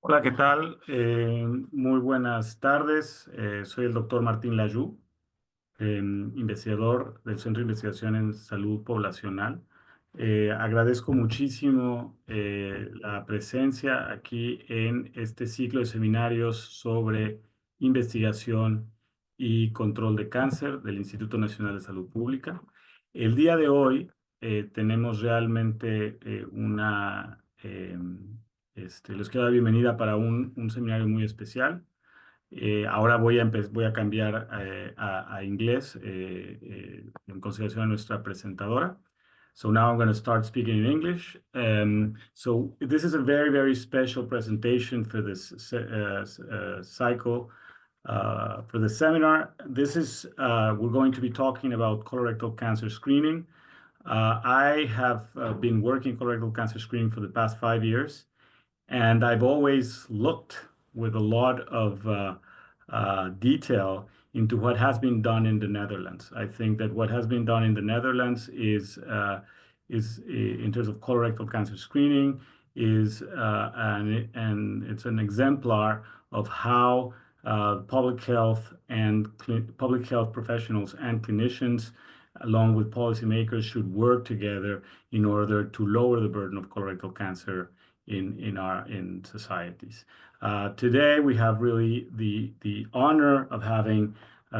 Hola, ¿qué tal? Muy buenas tardes. Soy el doctor Martín Layú, investigador del Centro de Investigación en Salud Poblacional. Agradezco muchísimo la presencia aquí en este ciclo de seminarios sobre investigación y control de cáncer del Instituto Nacional de Salud Pública. El día de hoy tenemos realmente les quiero dar bienvenida para un seminario muy especial. Ahora voy a cambiar a inglés en consideración a nuestra presentadora. So now I'm going to start speaking in English. So this is a very, very special presentation for this cycle, for the seminar. We're going to be talking about colorectal cancer screening. I have been working colorectal cancer screening for the past 5 years. And I've always looked with a lot of detail into what has been done in the Netherlands. I think that what has been done in the Netherlands is in terms of colorectal cancer screening, and it's an exemplar of how public health professionals and clinicians, along with policymakers, should work together in order to lower the burden of colorectal cancer in societies. Today we have really the honor of having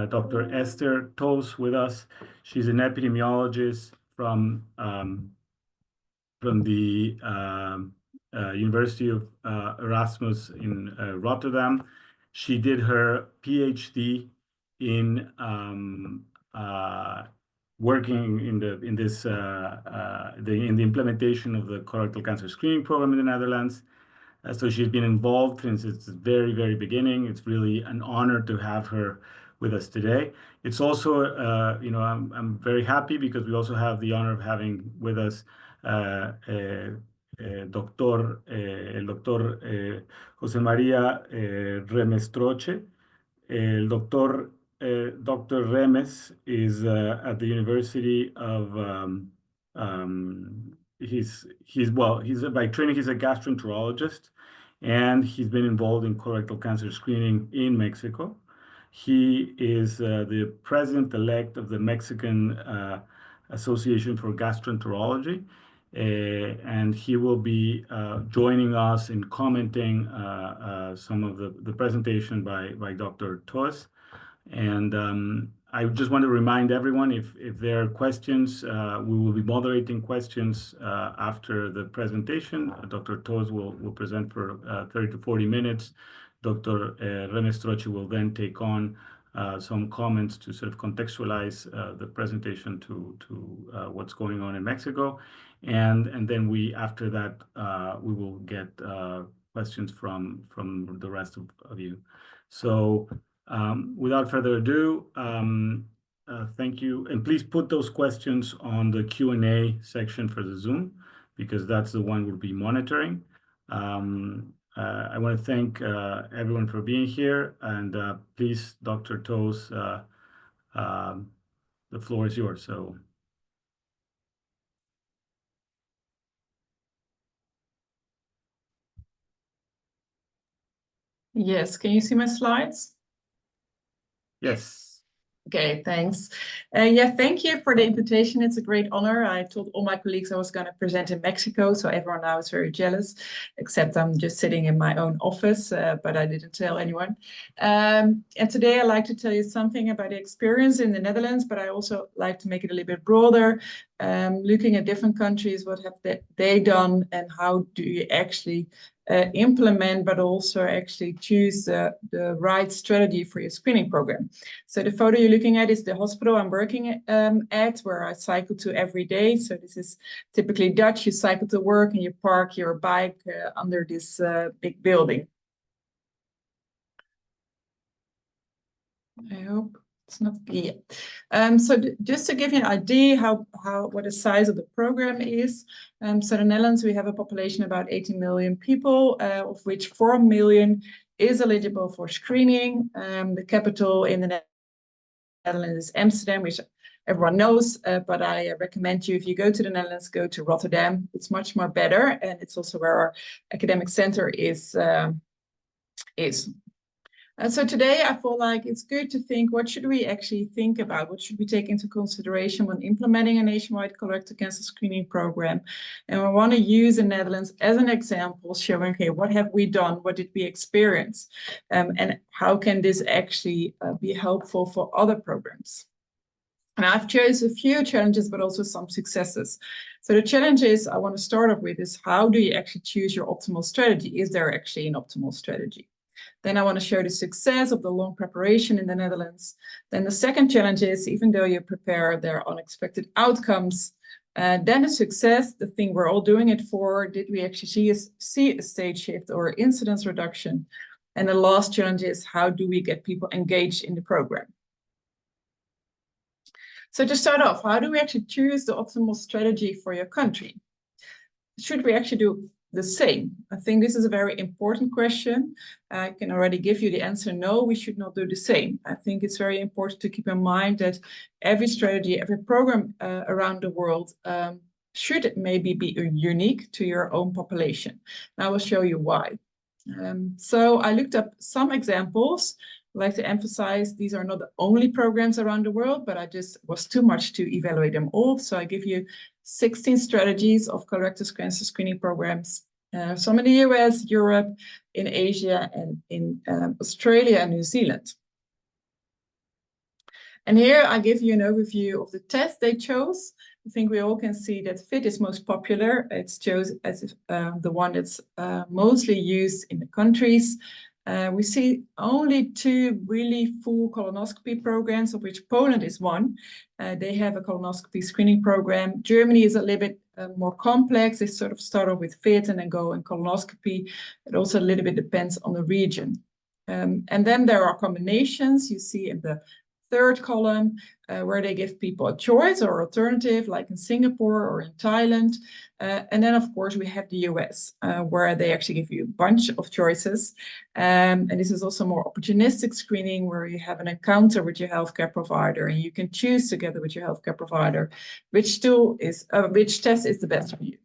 Dr. Esther Toos with us. She's an epidemiologist from the University of Erasmus in Rotterdam. She did her PhD in working in the implementation of the colorectal cancer screening program in the Netherlands. So she's been involved since its very, very beginning. It's really an honor to have her with us today. It's also, I'm very happy because we also have the honor of having with us el doctor José María Remestroche. El doctor Dr. Remes is at the University of he's by training he's a gastroenterologist, and he's been involved in colorectal cancer screening in Mexico. He is the president-elect of the Mexican Association for Gastroenterology, and he will be joining us in commenting some of the presentation by Dr. Toos. And I just want to remind everyone, if there are questions, we will be moderating questions after the presentation. Dr. Toos will present for 30 to 40 minutes. Dr. Remestroche will then take on some comments to sort of contextualize the presentation to what's going on in Mexico. And then after that, we will get questions from the rest of you. So without further ado, thank you. And please put those questions on the Q&A section for the Zoom, because that's the one we'll be monitoring. I want to thank everyone for being here. And please, Dr. Toos, the floor is yours. So. Yes, can you see my slides? Yes. Okay, thanks. Yeah, thank you for the invitation. It's a great honor. I told all my colleagues I was going to present in Mexico, so everyone now is very jealous, except I'm just sitting in my own office, but I didn't tell anyone. And today I'd like to tell you something about the experience in the Netherlands, but I also like to make it a little bit broader, looking at different countries, what have they done, and how do you actually implement, but also actually choose the right strategy for your screening program. So the photo you're looking at is the hospital I'm working at, where I cycle to every day. So this is typically Dutch. You cycle to work and you park your bike under this big building. I hope it's not clear. So just to give you an idea what the size of the program is. So in the Netherlands, we have a population of about 18 million people, of which 4 million is eligible for screening. The capital in the Netherlands is Amsterdam, which everyone knows, but I recommend you, if you go to the Netherlands, go to Rotterdam. It's much more better, and it's also where our academic center is is. And so today I feel like it's good to think, what should we actually think about? What should we take into consideration when implementing a nationwide colorectal cancer screening program? And we want to use the Netherlands as an example, showing, okay, what have we done? What did we experience? And how can this actually be helpful for other programs? And I've chosen a few challenges, but also some successes. So the challenges I want to start off with is, how do you actually choose your optimal strategy? Is there actually an optimal strategy? Then I want to show the success of the long preparation in the Netherlands. Then the second challenge is, even though you prepare, there are unexpected outcomes. Then the success, the thing we're all doing it for, did we actually see a stage shift or incidence reduction? And the last challenge is, how do we get people engaged in the program? So to start off, how do we actually choose the optimal strategy for your country? Should we actually do the same? I think this is a very important question. I can already give you the answer, no, we should not do the same. I think it's very important to keep in mind that every strategy, every program around the world should maybe be unique to your own population. And I will show you why. So I looked up some examples. I'd like to emphasize these are not the only programs around the world, but I just was too much to evaluate them all. So I give you 16 strategies of colorectal cancer screening programs, some in the US, Europe, in Asia, and in Australia and New Zealand. And here I give you an overview of the test they chose. I think we all can see that FIT is most popular. It's chosen as the one that's mostly used in the countries. We see only 2 really full colonoscopy programs, of which Poland is one. They have a colonoscopy screening program. Germany is a little bit more complex. They sort of start off with FIT and then go in colonoscopy. It also a little bit depends on the region. And then there are combinations you see in the third column, where they give people a choice or alternative, like in Singapore or in Thailand. And then, of course, we have the US, where they actually give you a bunch of choices. And this is also more opportunistic screening, where you have an encounter with your healthcare provider, and you can choose together with your healthcare provider which test is the best for you.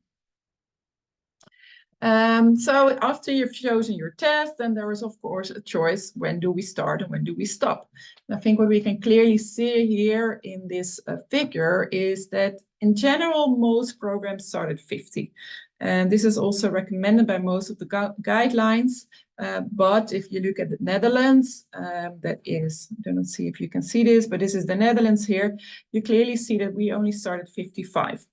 So after you've chosen your test, then there is, of course, a choice. When do we start and when do we stop? And I think what we can clearly see here in this figure is that, in general, most programs start at 50. And this is also recommended by most of the guidelines. But if you look at the Netherlands, that is, I don't see if you can see this, but this is the Netherlands here. You clearly see that we only start at 55.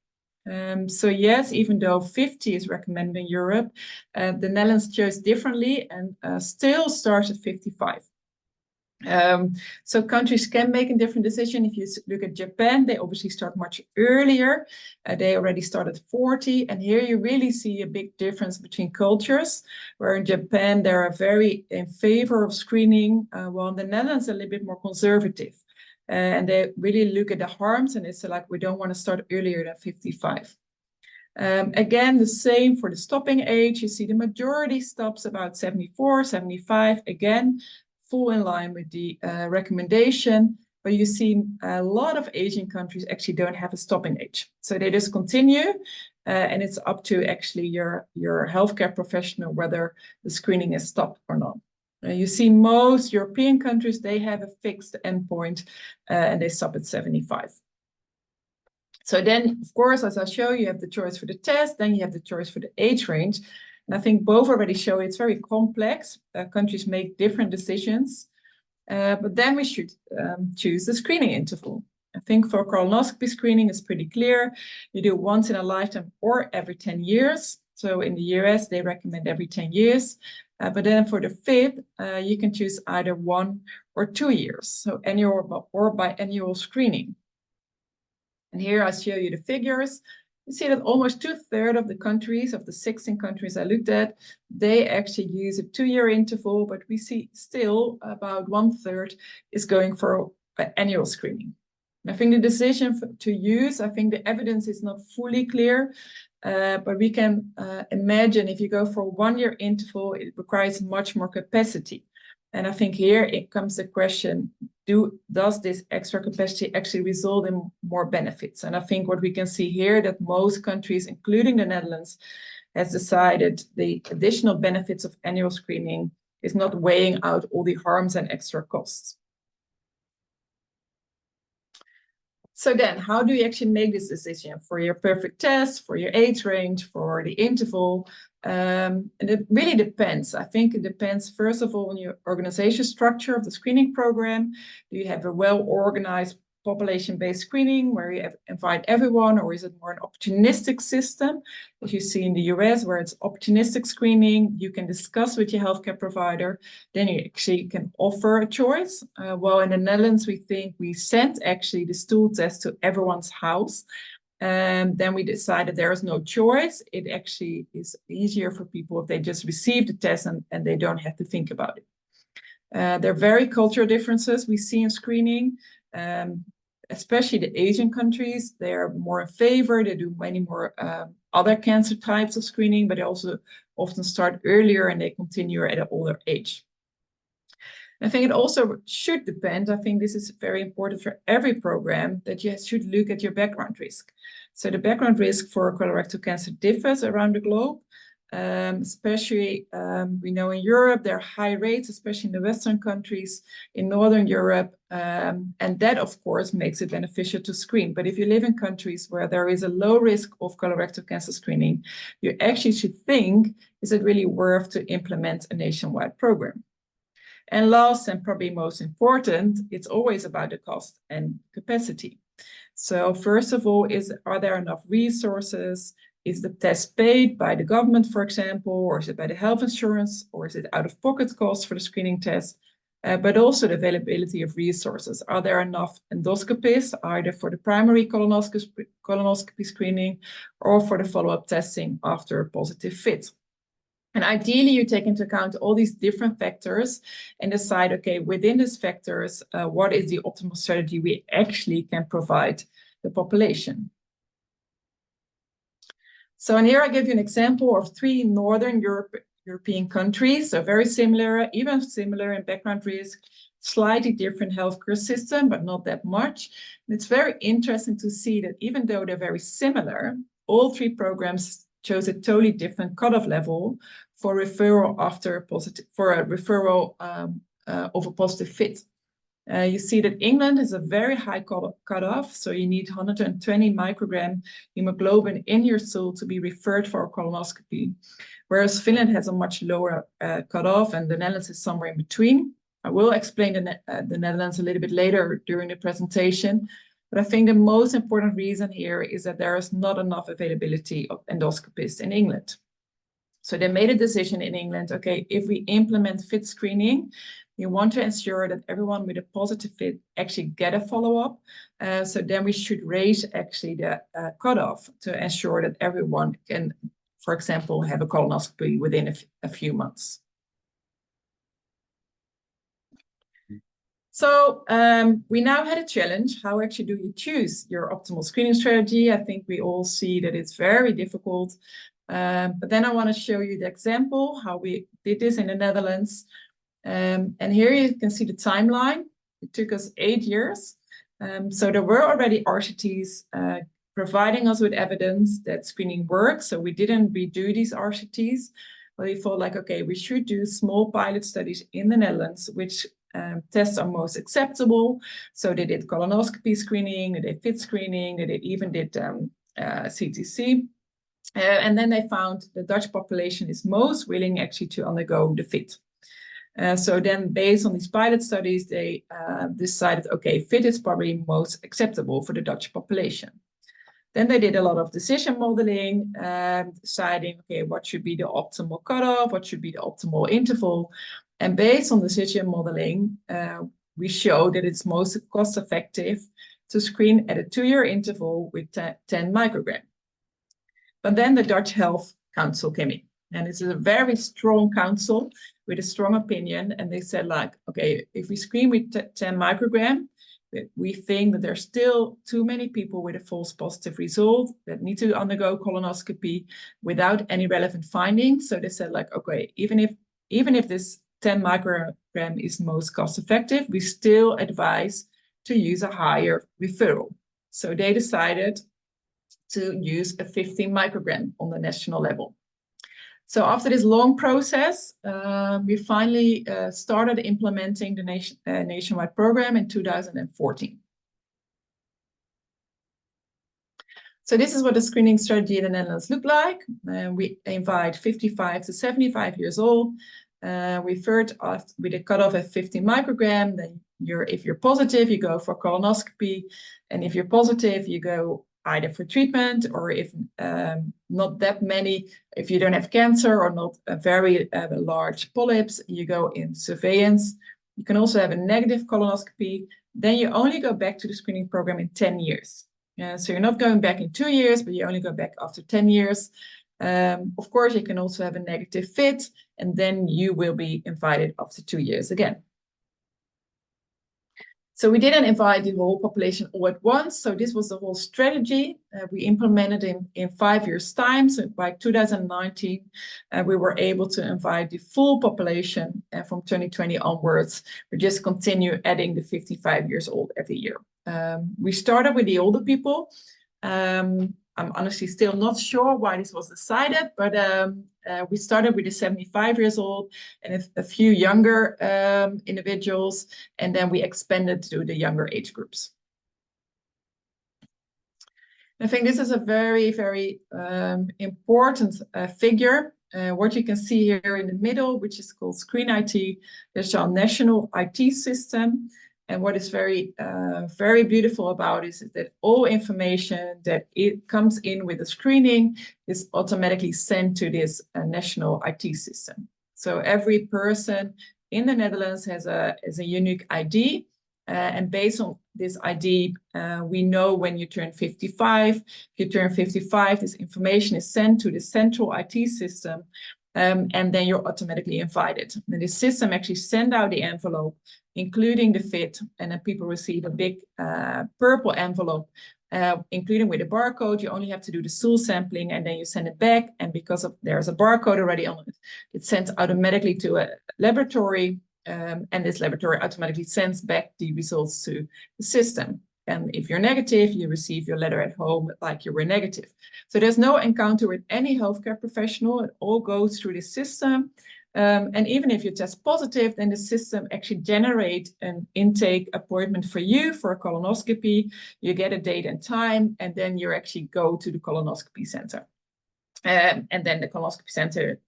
So yes, even though 50 is recommended in Europe, the Netherlands chose differently and still starts at 55. So countries can make a different decision. If you look at Japan, they obviously start much earlier. They already start at 40. And here you really see a big difference between cultures, where in Japan, they are very in favor of screening, while in the Netherlands, a little bit more conservative. And they really look at the harms, and it's like, we don't want to start earlier than 55. Again, the same for the stopping age. You see the majority stops about 74, 75. Again, full in line with the recommendation. But you see a lot of Asian countries actually don't have a stopping age. So they just continue. And it's up to actually your healthcare professional whether the screening is stopped or not. You see most European countries, they have a fixed endpoint and they stop at 75. So then, of course, as I show you, have the choice for the test, then you have the choice for the age range. And I think both already show it's very complex. Countries make different decisions, but then we should choose the screening interval. I think for colonoscopy screening, it's pretty clear. You do once in a lifetime or every 10 years. So in the US, they recommend every 10 years. But then for the FIT, you can choose either 1 or 2 years, so annual or biannual screening. And here I show you the figures. You see that almost 2/3 of the countries, of the 16 countries I looked at, they actually use a 2-year interval, but we see still about 1/3 is going for annual screening. And I think the decision to use, I think the evidence is not fully clear. But we can imagine if you go for a 1-year interval, it requires much more capacity. And I think here it comes the question, does this extra capacity actually result in more benefits? And I think what we can see here, that most countries, including the Netherlands, has decided the additional benefits of annual screening is not weighing out all the harms and extra costs. So then, how do you actually make this decision for your perfect test, for your age range, for the interval? And it really depends. I think it depends, first of all, on your organization structure of the screening program. Do you have a well-organized population-based screening where you invite everyone, or is it more an opportunistic system, as you see in the US, where it's opportunistic screening? You can discuss with your healthcare provider, then you actually can offer a choice. Well, in the Netherlands, we think we sent actually the stool test to everyone's house. And then we decided there is no choice. It actually is easier for people if they just receive the test and they don't have to think about it. There are very cultural differences we see in screening. Especially the Asian countries, they are more in favor. They do many more other cancer types of screening, but they also often start earlier and they continue at an older age. I think it also should depend. I think this is very important for every program, that you should look at your background risk. So the background risk for colorectal cancer differs around the globe. Especially, we know in Europe, there are high rates, especially in the Western countries, in Northern Europe, and that, of course, makes it beneficial to screen. But if you live in countries where there is a low risk of colorectal cancer screening, you actually should think, is it really worth to implement a nationwide program? And last, and probably most important, it's always about the cost and capacity. So first of all, are there enough resources? Is the test paid by the government, for example, or is it by the health insurance, or is it out-of-pocket costs for the screening test? But also the availability of resources. Are there enough endoscopists, either for the primary colonoscopy screening or for the follow-up testing after a positive fit? And ideally, you take into account all these different factors and decide, okay, within these factors, what is the optimal strategy we actually can provide the population? So, and here I give you an example of 3 Northern European countries, so very similar, even similar in background risk, slightly different healthcare system, but not that much. And it's very interesting to see that even though they're very similar, all 3 programs chose a totally different cutoff level for referral after a positive, for a referral of a positive fit. You see that England has a very high cutoff, so you need 120 microgram hemoglobin in your stool to be referred for a colonoscopy, whereas Finland has a much lower cutoff, and the Netherlands is somewhere in between. I will explain the Netherlands a little bit later during the presentation, but I think the most important reason here is that there is not enough availability of endoscopists in England. So they made a decision in England, okay, if we implement fit screening, we want to ensure that everyone with a positive fit actually get a follow-up. So then we should raise actually the cutoff to ensure that everyone can, for example, have a colonoscopy within a few months. So we now had a challenge. How actually do you choose your optimal screening strategy? I think we all see that it's very difficult. But then I want to show you the example, how we did this in the Netherlands. And here you can see the timeline. It took us 8 years. So there were already RCTs providing us with evidence that screening works. So we didn't redo these RCTs. But we thought like, okay, we should do small pilot studies in the Netherlands, which tests are most acceptable. So they did colonoscopy screening, they did fit screening, they even did CTC. And then they found the Dutch population is most willing actually to undergo the fit. So then based on these pilot studies, they decided, okay, fit is probably most acceptable for the Dutch population. Then they did a lot of decision modeling, deciding, okay, what should be the optimal cutoff, what should be the optimal interval. And based on decision modeling, we show that it's most cost effective to screen at a 2-year interval with 10 microgram. But then the Dutch Health Council came in, and it's a very strong council with a strong opinion. And they said like, okay, if we screen with 10 microgram, we think that there's still too many people with a false positive result that need to undergo colonoscopy without any relevant findings. So they said like, okay, even if this 10 microgram is most cost effective, we still advise to use a higher referral. So they decided to use a 15 microgram on the national level. So after this long process, we finally started implementing the nationwide program in 2014. So this is what the screening strategy in the Netherlands looked like. We invite 55 to 75 years old. We first asked with a cutoff at 50 microgram. Then if you're positive, you go for colonoscopy. And if you're positive, you go either for treatment, or if not that many, if you don't have cancer or not a very large polyps, you go in surveillance. You can also have a negative colonoscopy. Then you only go back to the screening program in 10 years. So you're not going back in 2 years, but you only go back after 10 years. Of course, you can also have a negative fit, and then you will be invited after 2 years again. So we didn't invite the whole population all at once. So this was the whole strategy. We implemented in 5 years' time. So by 2019, we were able to invite the full population. And from 2020 onwards, we just continue adding the 55 years old every year. We started with the older people. I'm honestly still not sure why this was decided, but we started with the 75 years old and a few younger individuals, and then we expanded to the younger age groups. I think this is a very, very important figure. What you can see here in the middle, which is called Screen IT, there's our national IT system. And what is very, very beautiful about it is that all information that it comes in with the screening is automatically sent to this national IT system. So every person in the Netherlands has a unique ID. And based on this ID, we know when you turn 55. If you turn 55, this information is sent to the central IT system. And then you're automatically invited. And the system actually sends out the envelope, including the fit, and then people receive a big purple envelope, including with a barcode. You only have to do the stool sampling, and then you send it back. And because there's a barcode already on it, it's sent automatically to a laboratory, and this laboratory automatically sends back the results to the system. And if you're negative, you receive your letter at home like you were negative. So there's no encounter with any healthcare professional. It all goes through the system. And even if you test positive, then the system actually generates an intake appointment for you for a colonoscopy. You get a date and time, and then you actually go to the colonoscopy center. And then the colonoscopy center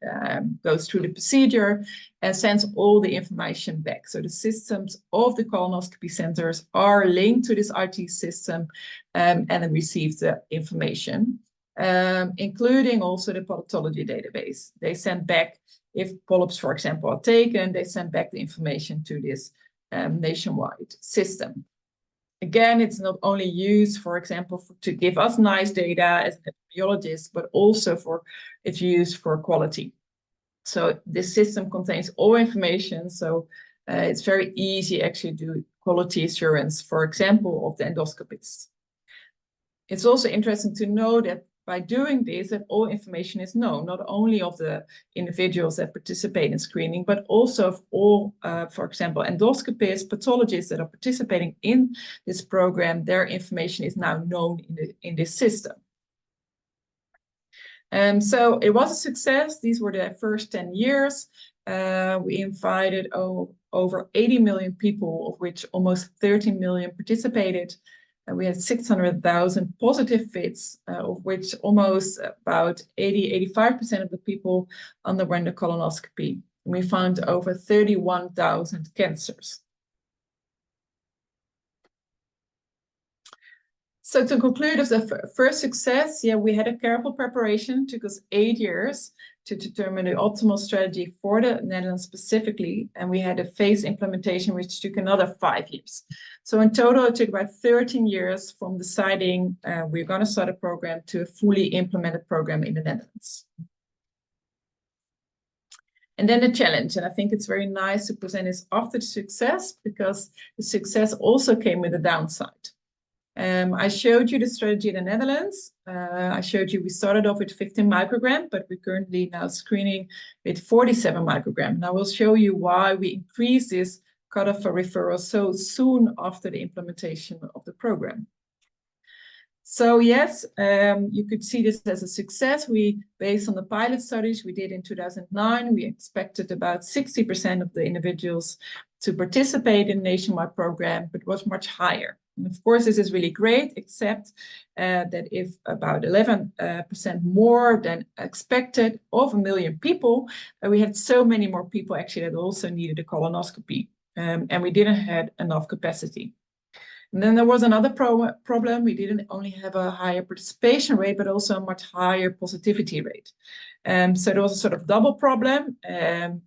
goes through the procedure and sends all the information back. So the systems of the colonoscopy centers are linked to this IT system and then receive the information, including also the pathology database. They send back, if polyps, for example, are taken, they send back the information to this nationwide system. Again, it's not only used, for example, to give us nice data as epidemiologists, but also it's used for quality. So this system contains all information. So it's very easy actually to do quality assurance, for example, of the endoscopists. It's also interesting to know that by doing this, that all information is known, not only of the individuals that participate in screening, but also of all, for example, endoscopists, pathologists that are participating in this program. Their information is now known in this system. So it was a success. These were the first 10 years. We invited over 80 million people, of which almost 13 million participated. We had 600,000 positive fits, of which almost about 85% of the people underwent a colonoscopy. And we found over 31,000 cancers. So to conclude, as the first success, we had a careful preparation. It took us 8 years to determine the optimal strategy for the Netherlands specifically. And we had a phased implementation, which took another 5 years. So in total, it took about 13 years from deciding we're going to start a program to a fully implemented program in the Netherlands. And then the challenge, and I think it's very nice to present this after the success, because the success also came with a downside. I showed you the strategy in the Netherlands. I showed you we started off with 15 microgram, but we're currently now screening with 47 microgram. And I will show you why we increased this cutoff for referrals so soon after the implementation of the program. So yes, you could see this as a success. Based on the pilot studies we did in 2009, we expected about 60% of the individuals to participate in the nationwide program, but was much higher. And of course, this is really great, except that if about 11% more than expected of 1 million people, we had so many more people actually that also needed a colonoscopy, and we didn't have enough capacity. And then there was another problem. We didn't only have a higher participation rate, but also a much higher positivity rate. So there was a sort of double problem,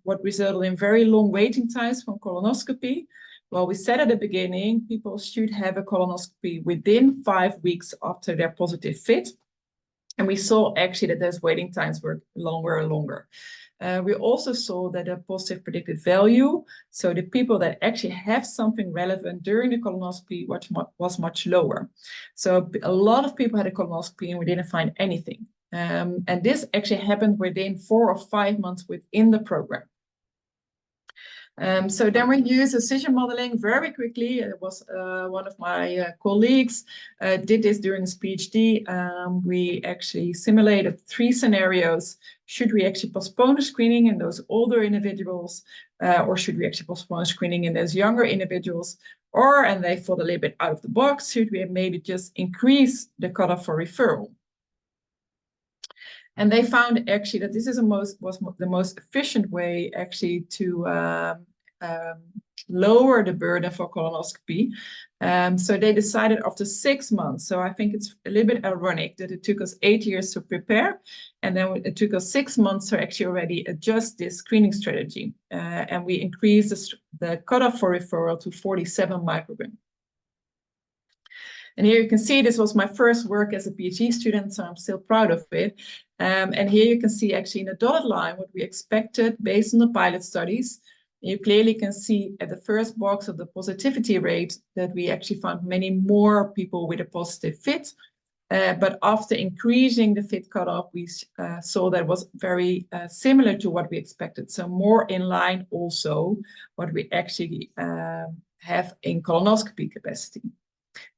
what resulted in very long waiting times for colonoscopy. Well, we said at the beginning, people should have a colonoscopy within 5 weeks after their positive fit. And we saw actually that those waiting times were longer and longer. We also saw that a positive predicted value, so the people that actually have something relevant during the colonoscopy was much lower. So a lot of people had a colonoscopy and we didn't find anything. And this actually happened within 4 or 5 months within the program. So then we used decision modeling very quickly. It was one of my colleagues did this during his PhD. We actually simulated 3 scenarios. Should we actually postpone the screening in those older individuals, or should we actually postpone screening in those younger individuals? Or, and they thought a little bit out of the box, should we maybe just increase the cutoff for referral? And they found actually that this is the most efficient way actually to lower the burden for colonoscopy. So they decided after 6 months. So I think it's a little bit ironic that it took us 8 years to prepare, and then it took us 6 months to actually already adjust this screening strategy. And we increased the cutoff for referral to 47 micrograms. And here you can see this was my first work as a PhD student, so I'm still proud of it. And here you can see actually in the dotted line what we expected based on the pilot studies. You clearly can see at the first box of the positivity rate that we actually found many more people with a positive fit. But after increasing the fit cutoff, we saw that was very similar to what we expected. So more in line also what we actually have in colonoscopy capacity.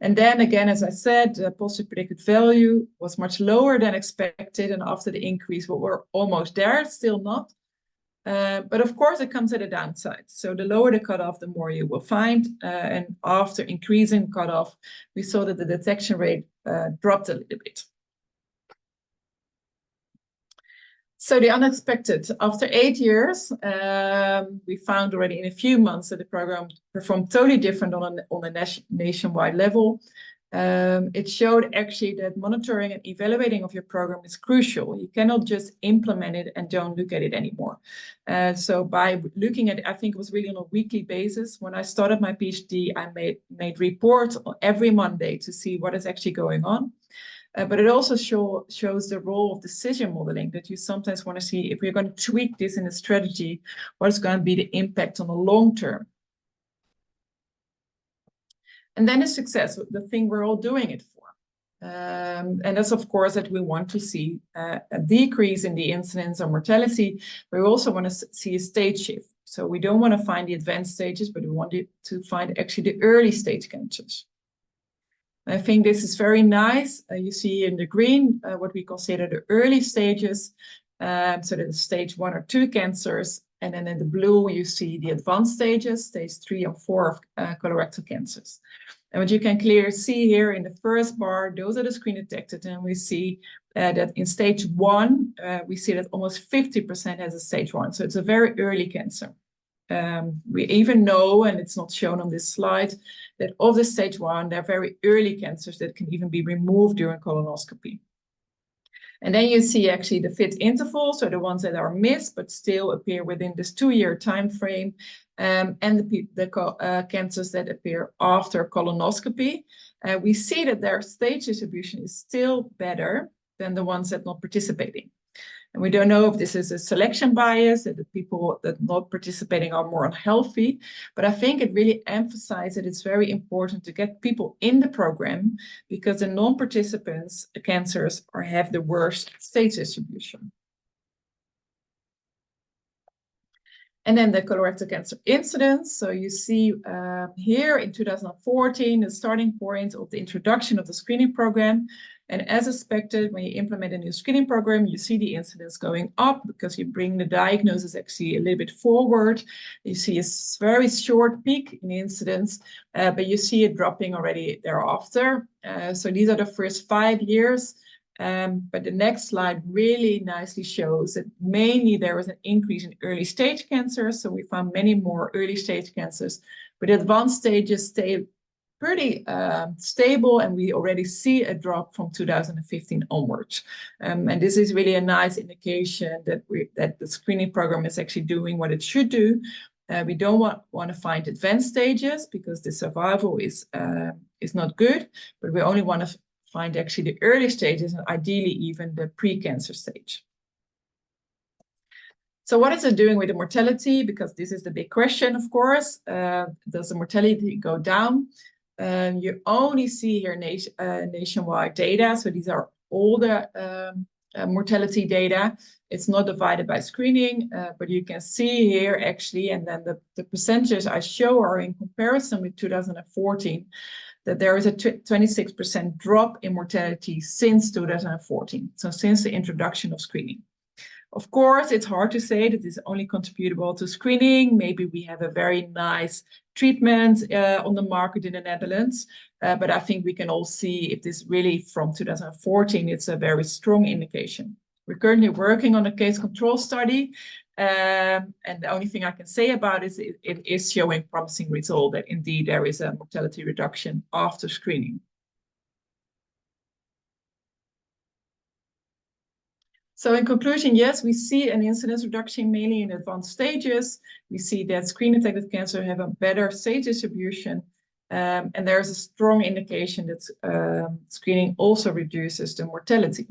And then again, as I said, the positive predicted value was much lower than expected. And after the increase, we were almost there, still not. But of course, it comes at a downside. So the lower the cutoff, the more you will find. And after increasing cutoff, we saw that the detection rate dropped a little bit. So the unexpected, after 8 years, we found already in a few months that the program performed totally different on a nationwide level. It showed actually that monitoring and evaluating of your program is crucial. You cannot just implement it and don't look at it anymore. So by looking at it, I think it was really on a weekly basis. When I started my PhD, I made reports every Monday to see what is actually going on. But it also shows the role of decision modeling, that you sometimes want to see if we're going to tweak this in a strategy, what is going to be the impact on the long term. And then the success, the thing we're all doing it for. And that's, of course, that we want to see a decrease in the incidence of mortality, but we also want to see a stage shift. So we don't want to find the advanced stages, but we want to find actually the early stage cancers. I think this is very nice. You see in the green what we consider the early stages, so that is stage 1 or 2 cancers. And then in the blue, you see the advanced stages, stage 3 and 4 of colorectal cancers. And what you can clearly see here in the first bar, those are the screen detected. And we see that in stage 1, we see that almost 50% has a stage 1. So it's a very early cancer. We even know, and it's not shown on this slide, that of the stage 1, there are very early cancers that can even be removed during colonoscopy. And then you see actually the fit intervals, so the ones that are missed but still appear within this 2-year time frame, and the cancers that appear after colonoscopy. We see that their stage distribution is still better than the ones that are not participating. And we don't know if this is a selection bias, that the people that are not participating are more unhealthy. But I think it really emphasizes that it's very important to get people in the program, because the non-participants, the cancers, have the worst stage distribution. And then the colorectal cancer incidence. So you see here in 2014, the starting point of the introduction of the screening program. And as expected, when you implement a new screening program, you see the incidence going up because you bring the diagnosis actually a little bit forward. You see a very short peak in incidence, but you see it dropping already thereafter. So these are the first 5 years. But the next slide really nicely shows that mainly there was an increase in early stage cancers. So we found many more early stage cancers, but advanced stages stay pretty stable, and we already see a drop from 2015 onwards. And this is really a nice indication that the screening program is actually doing what it should do. We don't want to find advanced stages because the survival is not good, but we only want to find actually the early stages and ideally even the pre-cancer stage. So what is it doing with the mortality? Because this is the big question, of course. Does the mortality go down? You only see here nationwide data. So these are all the mortality data. It's not divided by screening, but you can see here actually, and then the percentages I show are in comparison with 2014, that there is a 26% drop in mortality since 2014, so since the introduction of screening. Of course, it's hard to say that it's only contributable to screening. Maybe we have a very nice treatment on the market in the Netherlands, but I think we can all see if this really from 2014, it's a very strong indication. We're currently working on a case control study, and the only thing I can say about it is it is showing promising result that indeed there is a mortality reduction after screening. So in conclusion, yes, we see an incidence reduction mainly in advanced stages. We see that screen-detected cancer have a better stage distribution, and there's a strong indication that screening also reduces the mortality.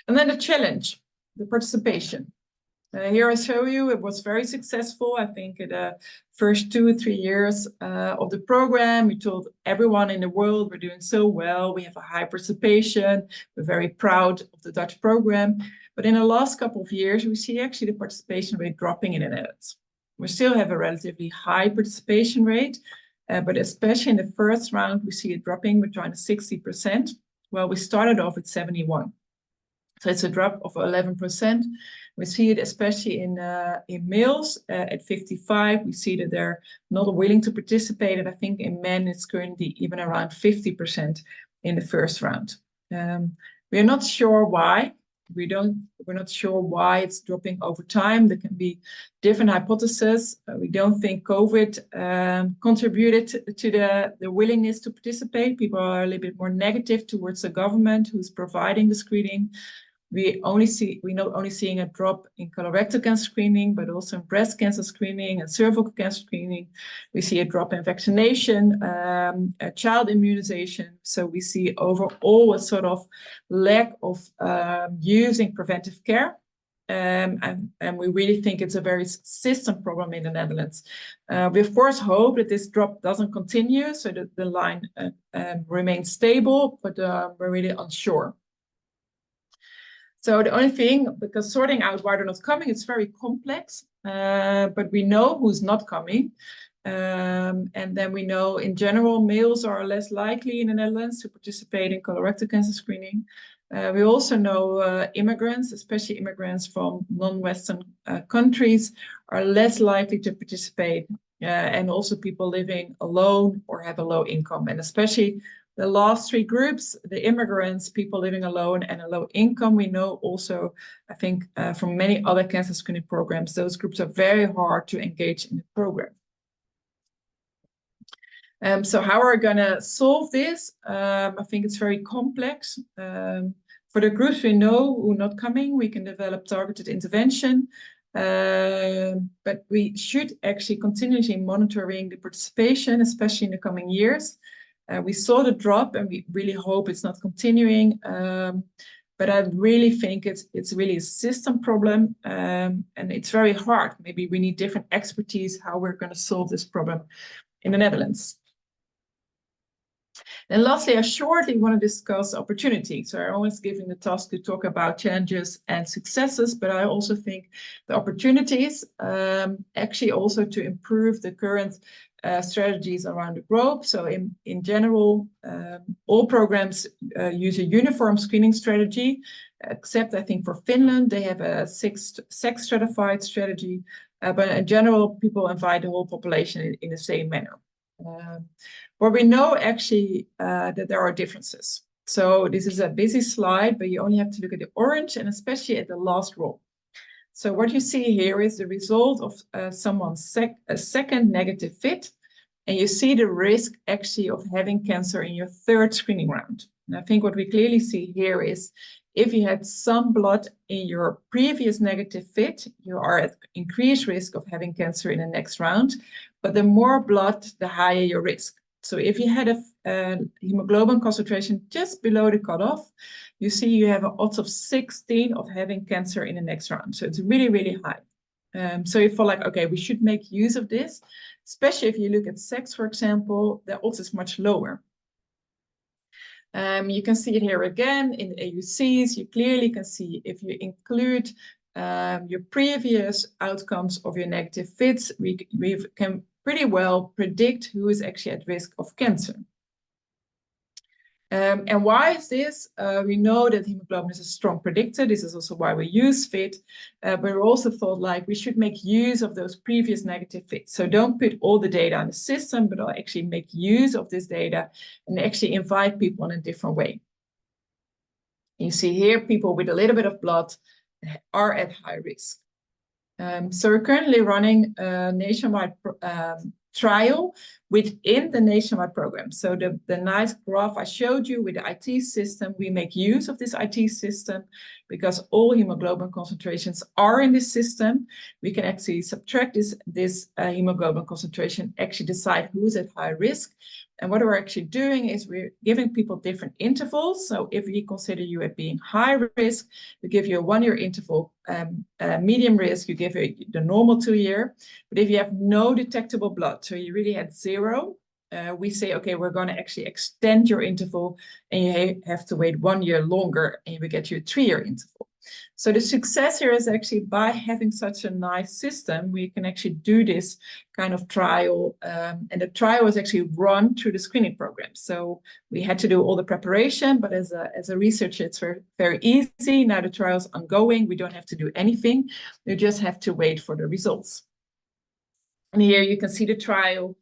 And then the challenge, the participation. Here I show you it was very successful. I think in the first 2 or 3 years of the program, we told everyone in the world we're doing so well. We have a high participation. We're very proud of the Dutch program. But in the last couple of years, we see actually the participation rate dropping in the Netherlands. We still have a relatively high participation rate, but especially in the first round, we see it dropping between 60%. Well, we started off at 71. So it's a drop of 11%. We see it especially in males at 55. We see that they're not willing to participate. And I think in men, it's currently even around 50% in the first round. We're not sure why. We're not sure why it's dropping over time. There can be different hypotheses. We don't think COVID contributed to the willingness to participate. People are a little bit more negative towards the government who's providing the screening. We're not only seeing a drop in colorectal cancer screening, but also in breast cancer screening and cervical cancer screening. We see a drop in vaccination, child immunization. So we see overall a sort of lack of using preventive care. And we really think it's a very system problem in the Netherlands. We of course hope that this drop doesn't continue so that the line remains stable, but we're really unsure. So the only thing, because sorting out why they're not coming, it's very complex, but we know who's not coming. And then we know in general, males are less likely in the Netherlands to participate in colorectal cancer screening. We also know immigrants, especially immigrants from non-Western countries, are less likely to participate. And also people living alone or have a low income, and especially the last 3 groups, the immigrants, people living alone and a low income, we know also, I think, from many other cancer screening programs, those groups are very hard to engage in the program. So how are we going to solve this? I think it's very complex. For the groups we know who are not coming, we can develop targeted intervention. But we should actually continuously monitoring the participation, especially in the coming years. We saw the drop and we really hope it's not continuing. But I really think it's really a system problem and it's very hard. Maybe we need different expertise how we're going to solve this problem in the Netherlands. And lastly, I shortly want to discuss opportunities. So I'm always giving the task to talk about challenges and successes, but I also think the opportunities actually also to improve the current strategies around the globe. So in general, all programs use a uniform screening strategy, except I think for Finland, they have a sex stratified strategy. But in general, people invite the whole population in the same manner. But we know actually that there are differences. So this is a busy slide, but you only have to look at the orange and especially at the last row. So what you see here is the result of someone's second negative fit. And you see the risk actually of having cancer in your third screening round. And I think what we clearly see here is if you had some blood in your previous negative fit, you are at increased risk of having cancer in the next round. But the more blood, the higher your risk. So if you had a hemoglobin concentration just below the cutoff, you see you have an odds of 16 of having cancer in the next round. So it's really, really high. So you feel like, okay, we should make use of this, especially if you look at sex, for example, the odds is much lower. You can see it here again in the AUCs. You clearly can see if you include your previous outcomes of your negative fits, we can pretty well predict who is actually at risk of cancer. And why is this? We know that hemoglobin is a strong predictor. This is also why we use FIT, but we also thought like we should make use of those previous negative fits. So don't put all the data in the system, but I'll actually make use of this data and actually invite people in a different way. You see here, people with a little bit of blood are at high risk. So we're currently running a nationwide trial within the nationwide program. So the nice graph I showed you with the IT system, we make use of this IT system because all hemoglobin concentrations are in this system. We can actually subtract this hemoglobin concentration, actually decide who's at high risk. And what we're actually doing is we're giving people different intervals. So if we consider you at being high risk, we give you a 1 year interval. Medium risk, you give it the normal 2 year. But if you have no detectable blood, so you really had 0, we say, okay, we're going to actually extend your interval and you have to wait 1 year longer and we get you a 3 year interval. So the success here is actually by having such a nice system, we can actually do this kind of trial. And the trial was actually run through the screening program. So we had to do all the preparation, but as a researcher, it's very, very easy. Now the trial's ongoing. We don't have to do anything. We just have to wait for the results. And here you can see the trial.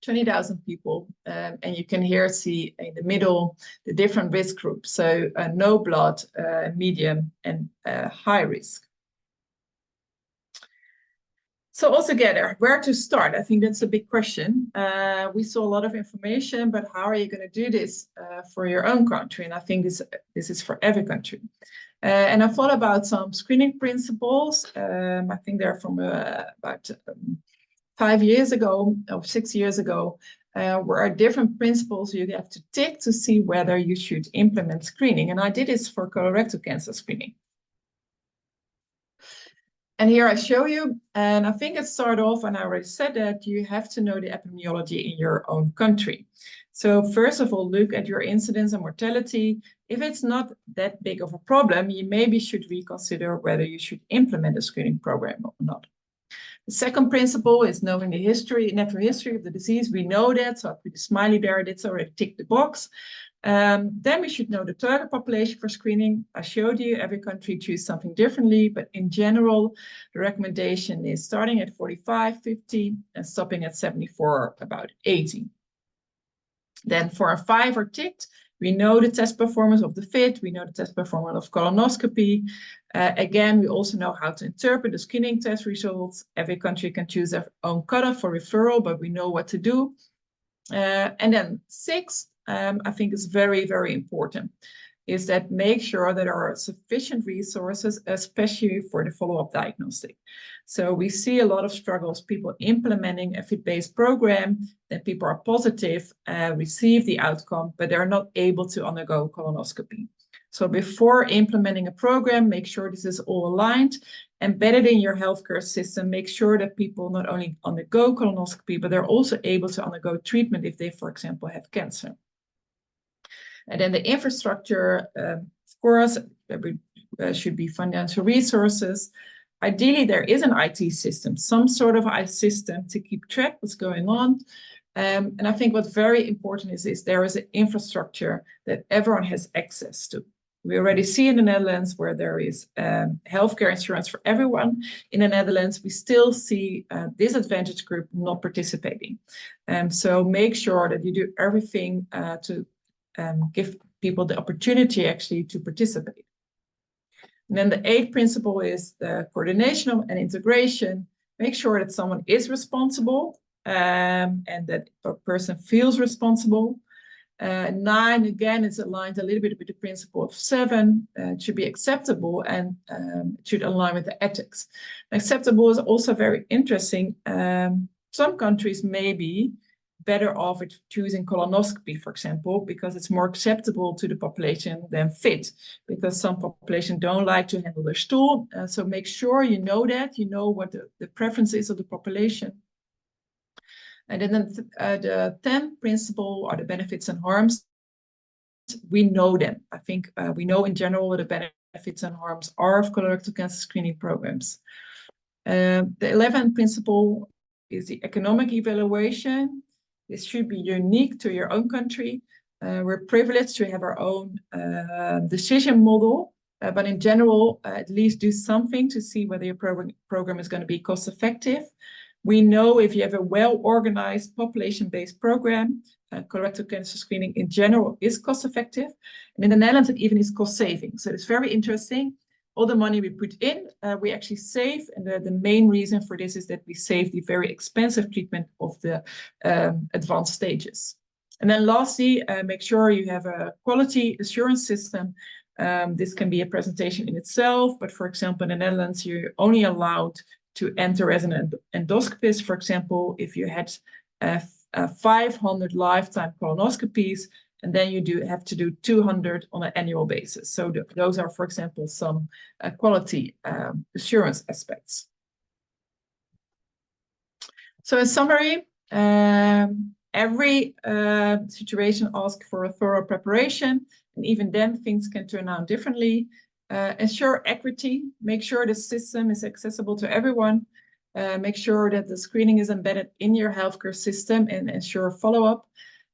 20,000 people, and you can here see in the middle the different risk groups. So no blood, medium, and high risk. So altogether, where to start? I think that's a big question. We saw a lot of information, but how are you going to do this for your own country? And I think this is for every country. And I thought about some screening principles. I think they're from about 5 years ago or 6 years ago, where are different principles you have to tick to see whether you should implement screening. And I did this for colorectal cancer screening. And here I show you, and I think it started off, and I already said that you have to know the epidemiology in your own country. So first of all, look at your incidence and mortality. If it's not that big of a problem, you maybe should reconsider whether you should implement a screening program or not. The second principle is knowing the history, natural history of the disease. We know that, so I put a smiley there. That's already ticked the box. Then we should know the target population for screening. I showed you every country choose something differently, but in general, the recommendation is starting at 45, 50, and stopping at 74, about 80. Then 4 and 5 are ticked. We know the test performance of the FIT. We know the test performance of colonoscopy. Again, we also know how to interpret the screening test results. Every country can choose their own cutoff for referral, but we know what to do. And then 6, I think is very, very important, is that make sure that there are sufficient resources, especially for the follow-up diagnostic. So we see a lot of struggles, people implementing a FIT-based program, that people are positive, receive the outcome, but they're not able to undergo colonoscopy. So before implementing a program, make sure this is all aligned, embedded in your healthcare system, make sure that people not only undergo colonoscopy, but they're also able to undergo treatment if they, for example, have cancer. And then the infrastructure, of course, there should be financial resources. Ideally, there is an IT system, some sort of IT system to keep track what's going on. And I think what's very important is there is an infrastructure that everyone has access to. We already see in the Netherlands where there is healthcare insurance for everyone. In the Netherlands, we still see a disadvantaged group not participating. So make sure that you do everything to give people the opportunity actually to participate. And then the eighth principle is the coordination and integration. Make sure that someone is responsible and that a person feels responsible. 9, again, is aligned a little bit with the principle of 7. It should be acceptable and it should align with the ethics. Acceptable is also very interesting. Some countries may be better off with choosing colonoscopy, for example, because it's more acceptable to the population than fit, because some population don't like to handle their stool. So make sure you know that, you know what the preference is of the population. And then the 10th principle are the benefits and harms. We know them. I think we know in general what the benefits and harms are of colorectal cancer screening programs. The 11th principle is the economic evaluation. This should be unique to your own country. We're privileged to have our own decision model, but in general, at least do something to see whether your program is going to be cost effective. We know if you have a well-organized population-based program, colorectal cancer screening in general is cost-effective. And in the Netherlands, it even is cost-saving. So it's very interesting. All the money we put in, we actually save. And the main reason for this is that we save the very expensive treatment of the advanced stages. And then lastly, make sure you have a quality assurance system. This can be a presentation in itself, but for example, in the Netherlands, you're only allowed to enter as an endoscopist, for example, if you had 500 lifetime colonoscopies, and then you have to do 200 on an annual basis. So those are, for example, some quality assurance aspects. So in summary, every situation asks for a thorough preparation, and even then things can turn out differently. Ensure equity, make sure the system is accessible to everyone, make sure that the screening is embedded in your healthcare system and ensure follow-up.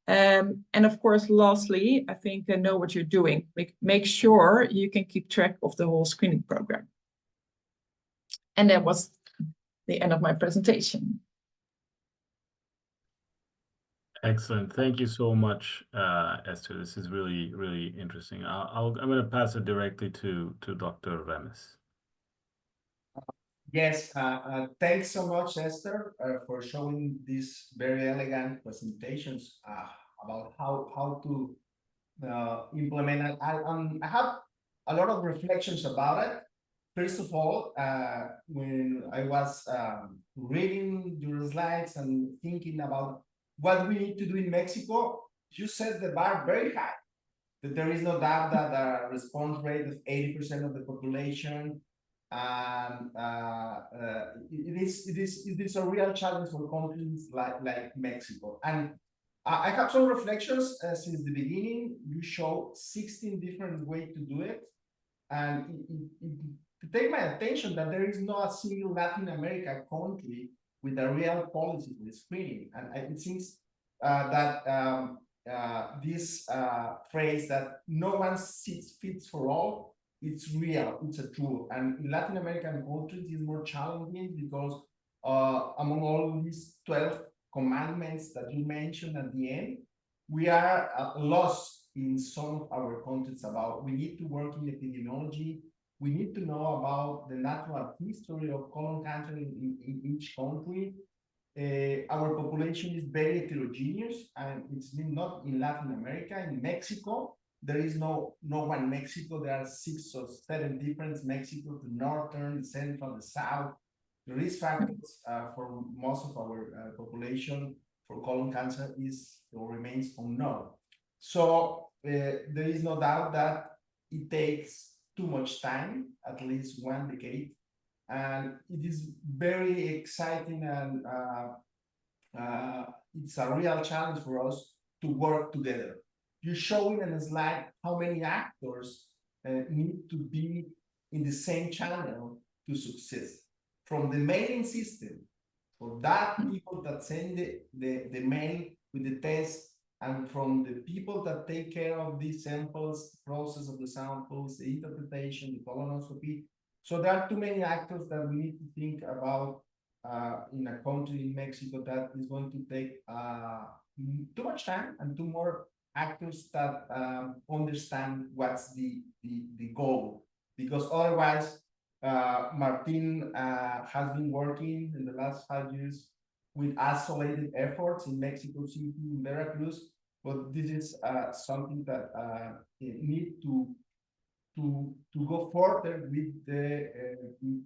And of course, lastly, I think know what you're doing. Make sure you can keep track of the whole screening program. And that was the end of my presentation. Excellent. Thank you so much, Esther. This is really, really interesting. I'm going to pass it directly to Dr. Remes. Yes, thanks so much, Esther, for showing these very elegant presentations about how to implement it. I have a lot of reflections about it. First of all, when I was reading your slides and thinking about what we need to do in Mexico, you set the bar very high. That there is no doubt that a response rate of 80% of the population, it is a real challenge for countries like Mexico. And I have some reflections since the beginning. You show 16 different ways to do it, and to take my attention that there is not a single Latin America country with a real policy for screening. And it seems that this phrase that no one fits for all, it's real, it's a truth. And in Latin American countries, it's more challenging because among all these 12 commandments that you mentioned at the end, we are lost in some of our countries about we need to work in epidemiology. We need to know about the natural history of colon cancer in each country. Our population is very heterogeneous, and it's not in Latin America. In Mexico, there is no one Mexico. There are 6 or 7 different Mexico: the northern, the central, the south. The risk factors for most of our population for colon cancer is or remains unknown. So there is no doubt that it takes too much time, at least 1 decade. And it is very exciting, and it's a real challenge for us to work together. you're showing in a slide how many actors need to be in the same channel to success. From the mailing system, for that people that send the mail with the test, and from the people that take care of these samples, process of the samples, the interpretation, the colonoscopy. So there are too many actors that we need to think about in a country in Mexico that is going to take too much time, and two more actors that understand what's the goal. Because otherwise, Martin has been working in the last 5 years with isolated efforts in Mexico City, in Veracruz, but this is something that need to go further with the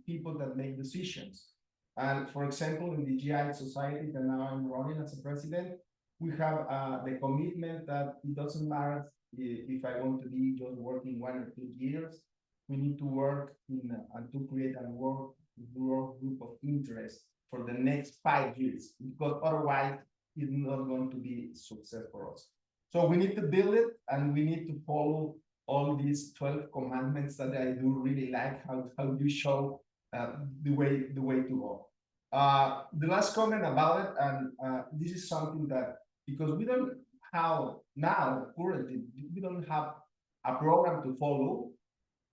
people that make decisions. And for example, in the GI Society that now I'm running as a president, we have the commitment that it doesn't matter if I want to be just working 1 or 2 years. We need to work and to create a work group of interest for the next 5 years, because otherwise it's not going to be success for us. So we need to build it, and we need to follow all these 12 commandments that I do really like, how you show the way to go. The last comment about it, and this is something that, because we don't have now currently, we don't have a program to follow.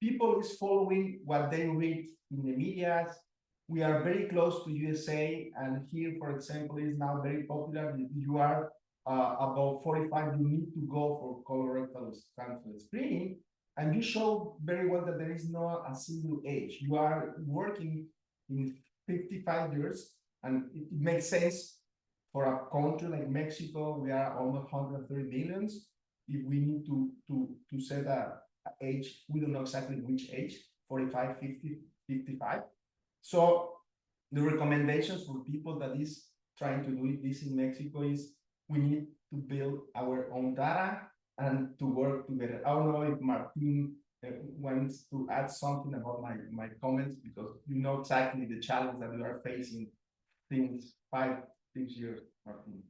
People is following what they read in the media. We are very close to USA, and here, for example, is now very popular. If you are about 45, you need to go for colorectal cancer screening, and you show very well that there is not a single age. You are working in 55 years, and it makes sense for a country like Mexico. We are almost 130 millions. If we need to set a age, we don't know exactly which age, 45, 50, 55. So the recommendations for people that is trying to do this in Mexico is we need to build our own data and to work together. I don't know if Martin wants to add something about my comments, because you know exactly the challenge that we are facing since 5-6 years, Martin.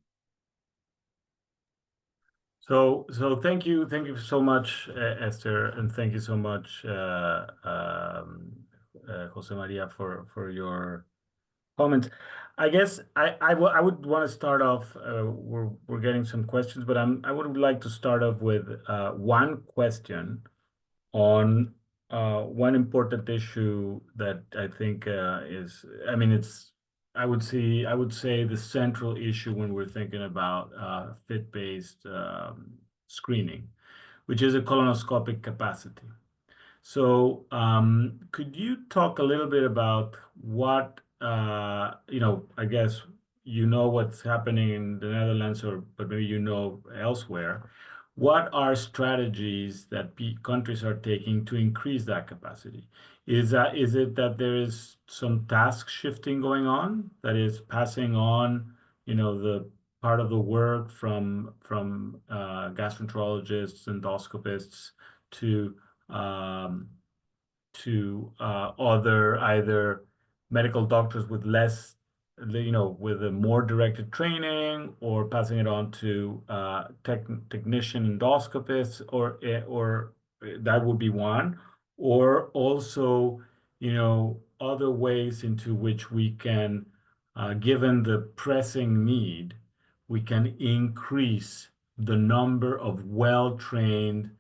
So thank you so much, Esther, and thank you so much, Jose Maria, for your comments. I guess I would want to start off. We're getting some questions, but I would like to start off with one question on one important issue that I think is, I mean, I would say the central issue when we're thinking about fit-based screening, which is a colonoscopic capacity. So could you talk a little bit about what, I guess what's happening in the Netherlands, but maybe elsewhere. What are strategies that countries are taking to increase that capacity? Is it that there is some task shifting going on, that is passing on, the part of the work from gastroenterologists, endoscopists to other either medical doctors with less, with a more directed training, or passing it on to technician endoscopists, or that would be one, or also, other ways into which we can, given the pressing need, we can increase the number of well-trained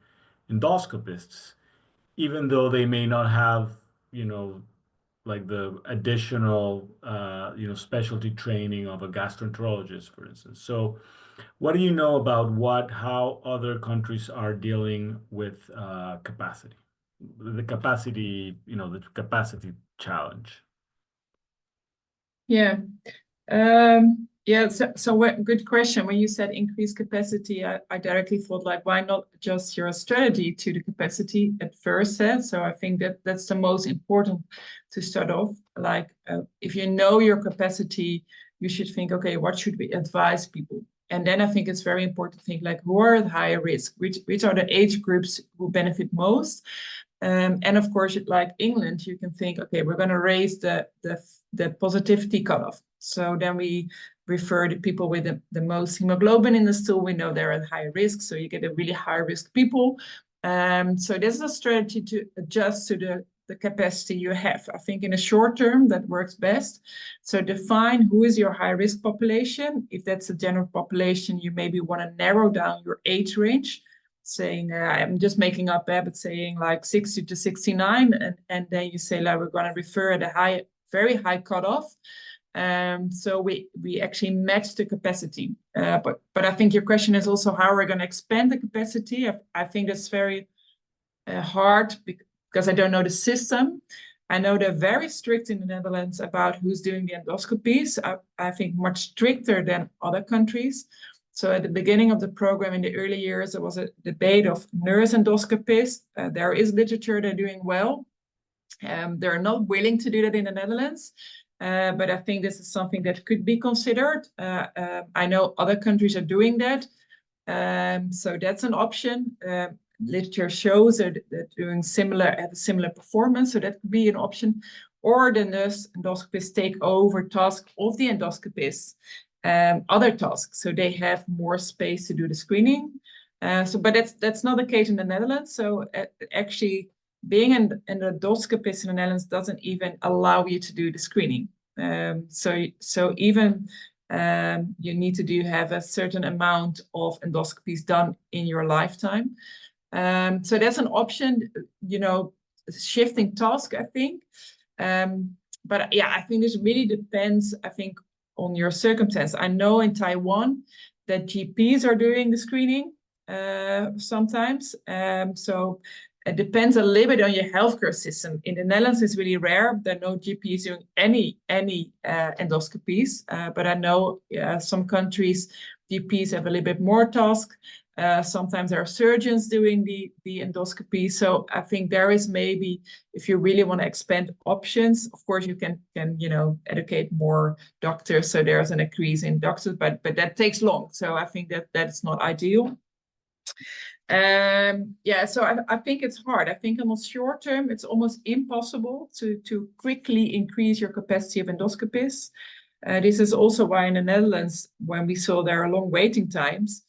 endoscopists, even though they may not have, like the additional, specialty training of a gastroenterologist, for instance. So what do you know about how other countries are dealing with capacity, the capacity challenge? Yeah. Good question. When you said increase capacity, I directly thought, like, why not adjust your strategy to the capacity at first? So I think that's the most important to start off. Like, if you know your capacity, you should think, okay, what should we advise people? And then I think it's very important to think, like, who are at higher risk? Which are the age groups who benefit most? And of course, like England, you can think, okay, we're going to raise the positivity cutoff. So then we refer the people with the most hemoglobin in the stool. We know they're at high risk, so you get a really high risk people. So this is a strategy to adjust to the capacity you have. I think in a short term that works best. So define who is your high risk population. If that's a general population, you maybe want to narrow down your age range, saying I'm just making up but saying like 60 to 69, and then you say like we're going to refer at a very high cutoff. So we actually match the capacity. But I think your question is also how we're going to expand the capacity. I think that's very hard because I don't know the system. I know they're very strict in the Netherlands about who's doing the endoscopies. I think much stricter than other countries. So at the beginning of the program in the early years, there was a debate of nurse endoscopists. There is literature, they're doing well. They're not willing to do that in the Netherlands. But I think this is something that could be considered. I know other countries are doing that. So that's an option. Literature shows that they're doing have a similar performance, so that could be an option. Or the nurse endoscopists take over tasks of the endoscopists, other tasks, so they have more space to do the screening. But that's not the case in the Netherlands. So actually, being an endoscopist in the Netherlands doesn't even allow you to do the screening. So even you need to have a certain amount of endoscopies done in your lifetime. So that's an option, shifting task, I think. But yeah, I think this really depends, I think, on your circumstance. I know in Taiwan that GPs are doing the screening sometimes. So it depends a little bit on your healthcare system. In the Netherlands, it's really rare. There are no GPs doing any endoscopies. But I know some countries, GPs have a little bit more task. Sometimes there are surgeons doing the endoscopy. So I think there is maybe, if you really want to expand options, of course you can educate more doctors. So there's an increase in doctors, but that takes long. So I think that is not ideal. So I think it's hard. I think in the short term, it's almost impossible to quickly increase your capacity of endoscopists. This is also why in the Netherlands, when we saw there are long waiting times,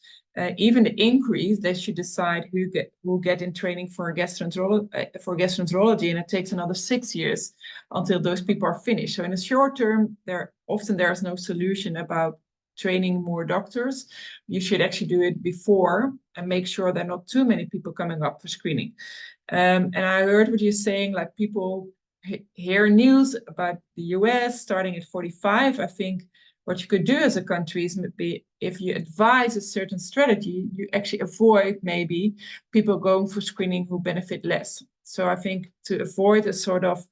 even the increase, they should decide who will get in training for gastroenterology, and it takes another 6 years until those people are finished. So in the short term, there's no solution about training more doctors. You should actually do it before and make sure there are not too many people coming up for screening. And I heard what you're saying, like people hear news about the US starting at 45. I think what you could do as a country is maybe if you advise a certain strategy, you actually avoid maybe people going for screening who benefit less. So I think to avoid a sort of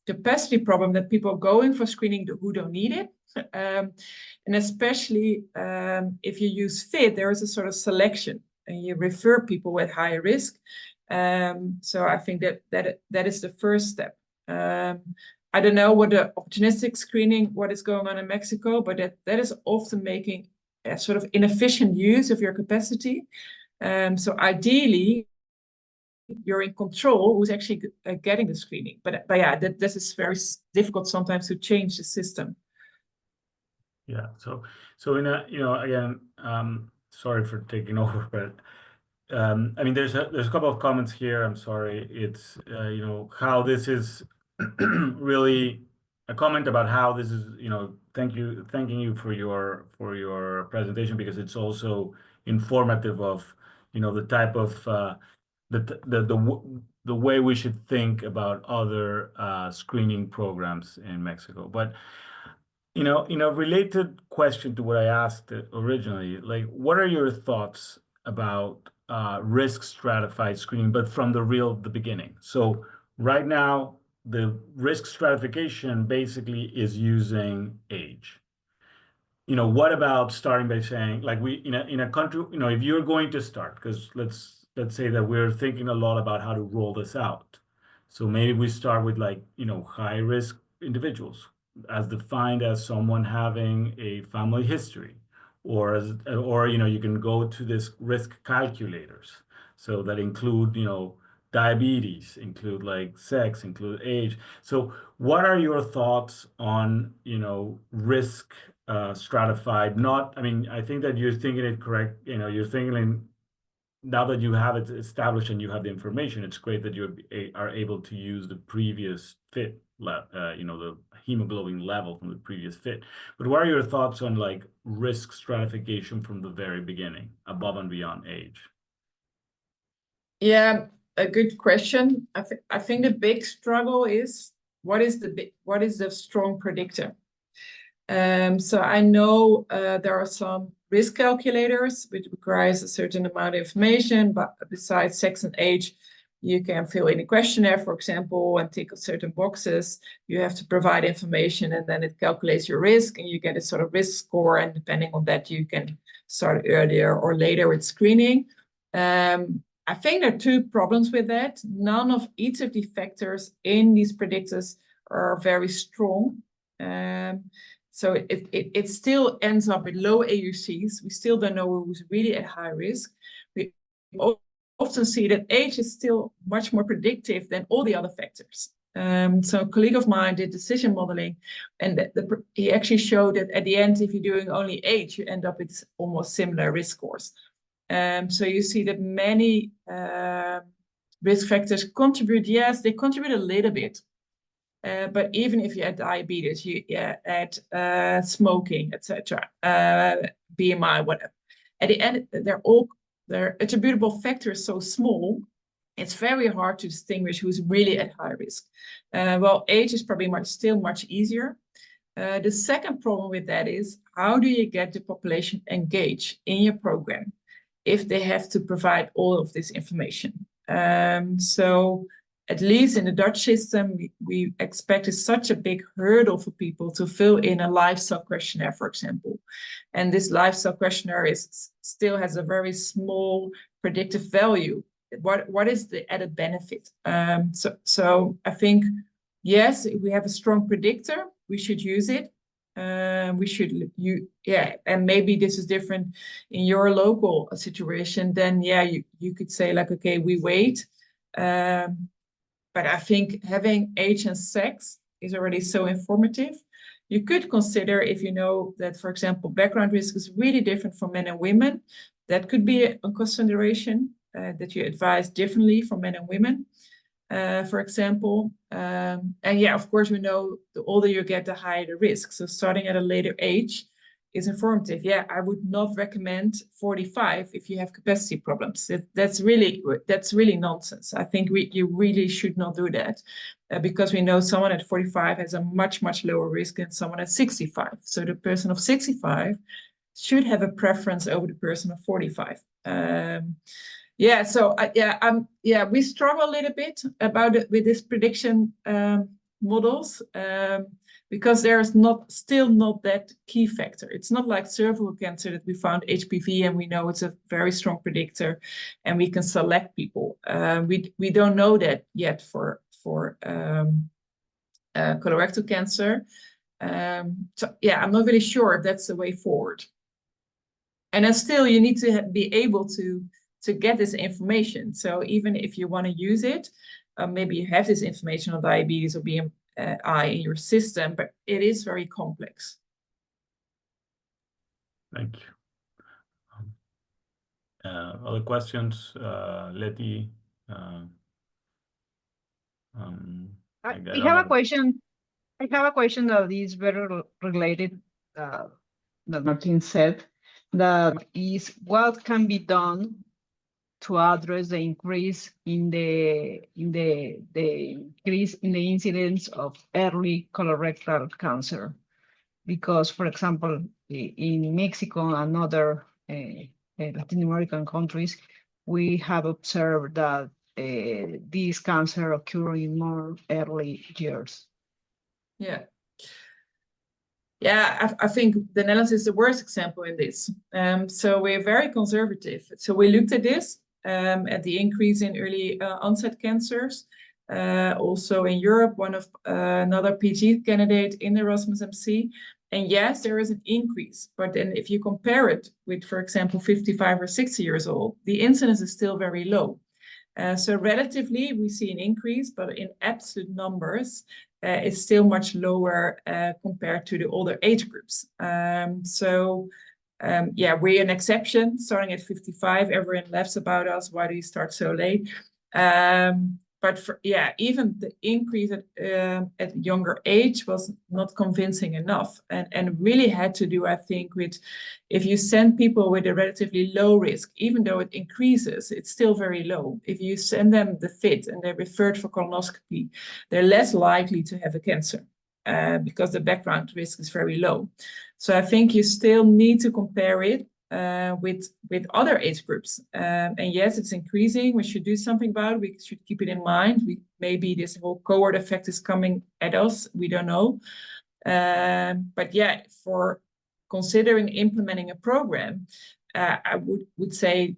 capacity problem that people going for screening who don't need it. And especially if you use FIT, there is a sort of selection and you refer people with higher risk. So I think that is the first step. I don't know what the opportunistic screening, what is going on in Mexico, but that is often making a sort of inefficient use of your capacity. So ideally, you're in control who's actually getting the screening. But yeah, this is very difficult sometimes to change the system. Yeah. So in a, again, sorry for taking over, but I mean, there's a couple of comments here. I'm sorry. It's how this is really a comment about how this is, thanking you for your presentation, because it's also informative of, the type of the way we should think about other screening programs in Mexico. But related question to what I asked originally, like, what are your thoughts about risk stratified screening, but from the beginning? So right now, the risk stratification basically is using age. What about starting by saying, like, we in a country, if you're going to start, because let's say that we're thinking a lot about how to roll this out. So maybe we start with, like, high risk individuals, as defined as someone having a family history, or you can go to this risk calculators, so that include diabetes, include like sex, include age. So what are your thoughts on risk stratified. Not, I mean, I think that you're thinking it correct. You know, you're thinking now that you have it established and you have the information, it's great that you are able to use the previous fit, you know, the hemoglobin level from the previous fit. But what are your thoughts on like risk stratification from the very beginning, above and beyond age? Yeah, a good question. I think the big struggle is what is the strong predictor? So I know there are some risk calculators which requires a certain amount of information, but besides sex and age, you can fill in a questionnaire, for example, and tick certain boxes. You have to provide information, and then it calculates your risk, and you get a sort of risk score. And depending on that, you can start earlier or later with screening. I think there are two problems with that. None of each of the factors in these predictors are very strong. So it still ends up with low AUCs. We still don't know who's really at high risk. We often see that age is still much more predictive than all the other factors. So a colleague of mine did decision modeling, and he actually showed that at the end, if you're doing only age, you end up with almost similar risk scores. So you see that many risk factors contribute. Yes, they contribute a little bit. But even if you add diabetes, you add smoking, etc., BMI, whatever. At the end, their attributable factors so small, it's very hard to distinguish who's really at high risk. Well, age is probably still much easier. The second problem with that is, how do you get the population engaged in your program if they have to provide all of this information? So at least in the Dutch system, we expected such a big hurdle for people to fill in a lifestyle questionnaire, for example. And this lifestyle questionnaire still has a very small predictive value. What is the added benefit? So I think, yes, if we have a strong predictor, we should use it. And maybe this is different in your local situation. Then, yeah, you could say like, okay, we wait. But I think having age and sex is already so informative. You could consider, if you know that, for example, background risk is really different for men and women, that could be a consideration that you advise differently for men and women, for example. And yeah, of course, we know the older you get, the higher the risk. So starting at a later age is informative. Yeah, I would not recommend 45 if you have capacity problems. That's really nonsense. I think you really should not do that because we know someone at 45 has a much lower risk than someone at 65. So the person of 65 should have a preference over the person of 45. We struggle a little bit about it with this prediction models. Because there is still not that key factor. It's not like cervical cancer that we found HPV and we know it's a very strong predictor and we can select people. We don't know that yet for colorectal cancer. So yeah, I'm not really sure if that's the way forward. And then still you need to be able to get this information. So even if you want to use it, maybe you have this information on diabetes or BMI in your system, but it is very complex. Thank you. Other questions, Letty? I have a question. I have a question that is very related. That Martin said, that is, what can be done to address the increase in the increase in the incidence of early colorectal cancer? Because, for example, in Mexico and other Latin American countries, we have observed that this cancer occurs in more early years. Yeah. Yeah, I think the Netherlands is the worst example in this. So we're very conservative. So we looked at this, at the increase in early onset cancers. Also in Europe, another PG candidate in Erasmus MC. And yes, there is an increase. But then if you compare it with, for example, 55 or 60 years old, the incidence is still very low. So relatively, we see an increase, but in absolute numbers, is still much lower compared to the older age groups. Yeah, we're an exception, starting at 55. Everyone laughs about us. Why do you start so late? But even the increase at younger age was not convincing enough, and really had to do, I think, with if you send people with a relatively low risk, even though it increases, it's still very low. If you send them the FIT and they're referred for colonoscopy, they're less likely to have a cancer because the background risk is very low. So I think you still need to compare it with other age groups. And yes, it's increasing. We should do something about it. We should keep it in mind. Maybe this whole cohort effect is coming at us. We don't know. But yeah, for considering implementing a program, I would say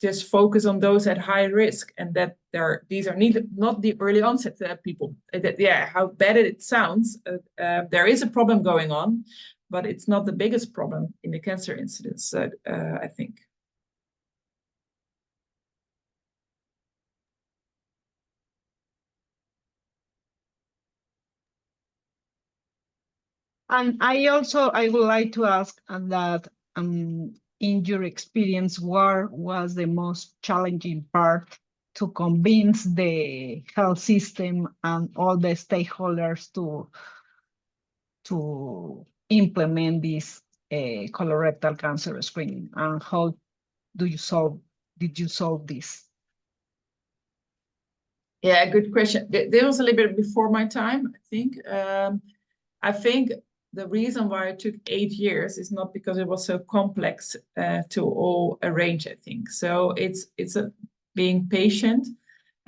just focus on those at high risk, and that these are not the early onset people. How bad it sounds, there is a problem going on, but it's not the biggest problem in the cancer incidence, I think. And I would like to ask that in your experience, what was the most challenging part to convince the health system and all the stakeholders to implement this colorectal cancer screening, and how did you solve this? Yeah, good question. That was a little bit before my time, I think. I think the reason why it took 8 years is not because it was so complex to all arrange, I think. So it's being patient.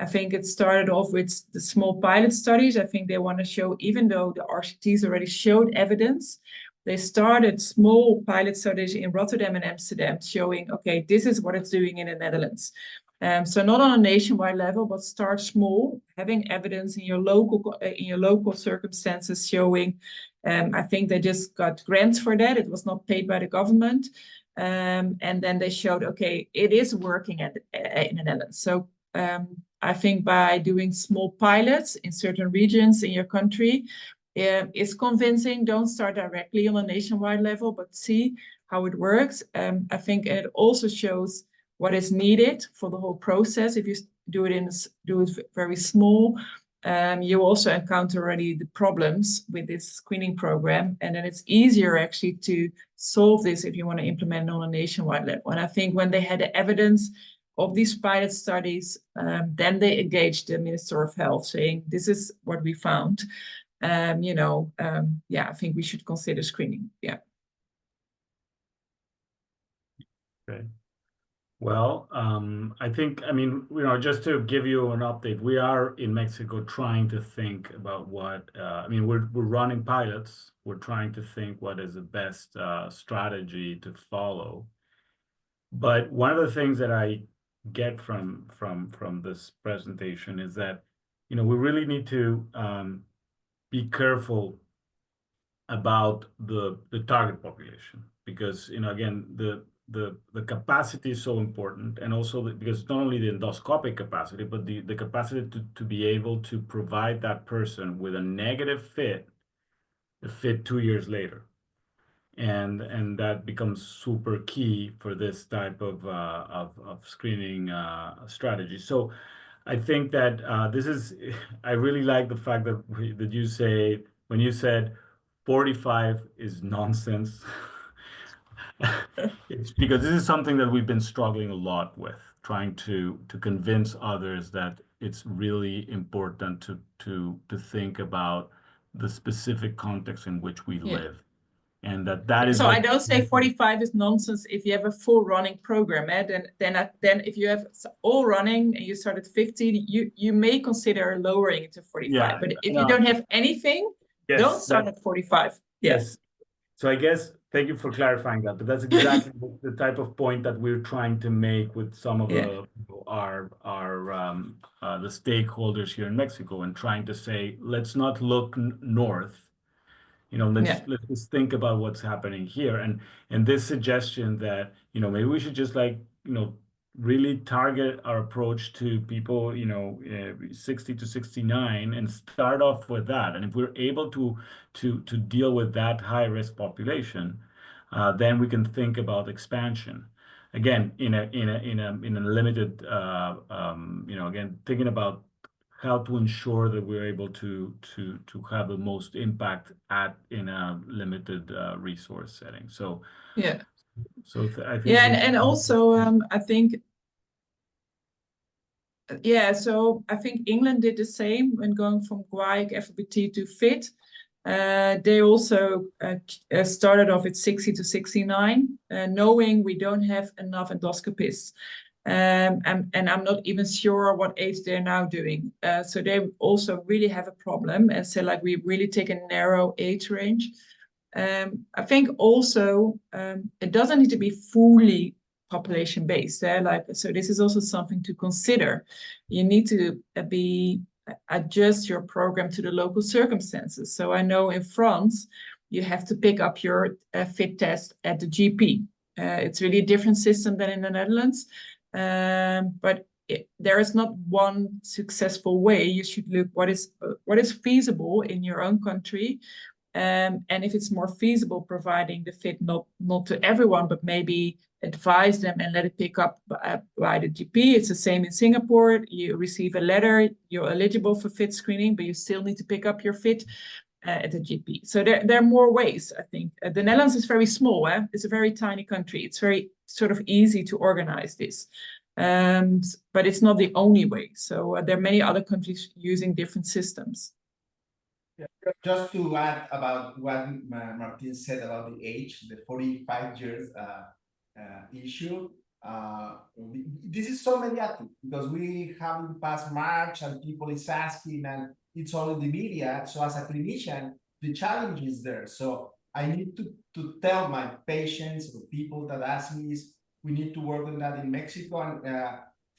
I think it started off with the small pilot studies. I think they want to show, even though the RCTs already showed evidence, they started small pilot studies in Rotterdam and Amsterdam showing, okay, this is what it's doing in the Netherlands. So not on a nationwide level, but start small, having evidence in your local circumstances showing. I think they just got grants for that. It was not paid by the government. And then they showed, okay, it is working in the Netherlands. So I think by doing small pilots in certain regions in your country is convincing. Don't start directly on a nationwide level, but see how it works. I think it also shows what is needed for the whole process. If you do it very small, you also encounter already the problems with this screening program, and then it's easier actually to solve this if you want to implement it on a nationwide level. And I think when they had the evidence of these pilot studies, then they engaged the Minister of Health, saying, this is what we found. I think we should consider screening. Yeah. Okay. Well, I think, just to give you an update, we are in Mexico trying to think about what, we're running pilots. We're trying to think what is the best strategy to follow. But one of the things that I get from this presentation is that, we really need to be careful about the target population, because, again, the capacity is so important, and also because not only the endoscopic capacity, but the capacity to be able to provide that person with a negative FIT, the FIT 2 years later. And that becomes super key for this type of screening strategy. So I think that I really like the fact that you say, when you said 45 is nonsense, it's because this is something that we've been struggling a lot with, trying to convince others that it's really important to think about the specific context in which we live. And that is. So I don't say 45 is nonsense if you have a full running program. Then if you have all running and you start at 50, you may consider lowering it to 45. Yeah, but if you don't have anything, don't start at 45. Yes. So I guess, thank you for clarifying that. But that's exactly the type of point that we're trying to make with some of the stakeholders here in Mexico, and trying to say, let's not look north. Let's just think about what's happening here, and this suggestion that maybe we should just really target our approach to people, 60 to 69 and start off with that. And if we're able to deal with that high risk population, then we can think about expansion. Again, in a limited, again, thinking about how to ensure that we're able to have the most impact in a limited resource setting. So yeah. I think and also I think so I think England did the same when going from GUAIC FBT to FIT. They also started off at 60 to 69, knowing we don't have enough endoscopists. And I'm not even sure what age they're now doing. So they also really have a problem, and so like we really take a narrow age range. I think also it doesn't need to be fully population based. So this is also something to consider. You need to adjust your program to the local circumstances. So I know in France, you have to pick up your FIT test at the GP. It's really a different system than in the Netherlands. But there is not one successful way. You should look what is feasible in your own country. And if it's more feasible, providing the FIT not to everyone, but maybe advise them and let it pick up by the GP. It's the same in Singapore. You receive a letter, you're eligible for FIT screening, but you still need to pick up your FIT at the GP. So there are more ways, I think. The Netherlands is very small. It's a very tiny country. It's very sort of easy to organize this. But it's not the only way. So there are many other countries using different systems. Yeah. Just to add about what Martin said about the age, the 45 years issue. This is so mediatic because we haven't passed March and people is asking and it's all in the media. So as a clinician, the challenge is there. So I need to tell my patients or people that ask me is we need to work on that in Mexico. And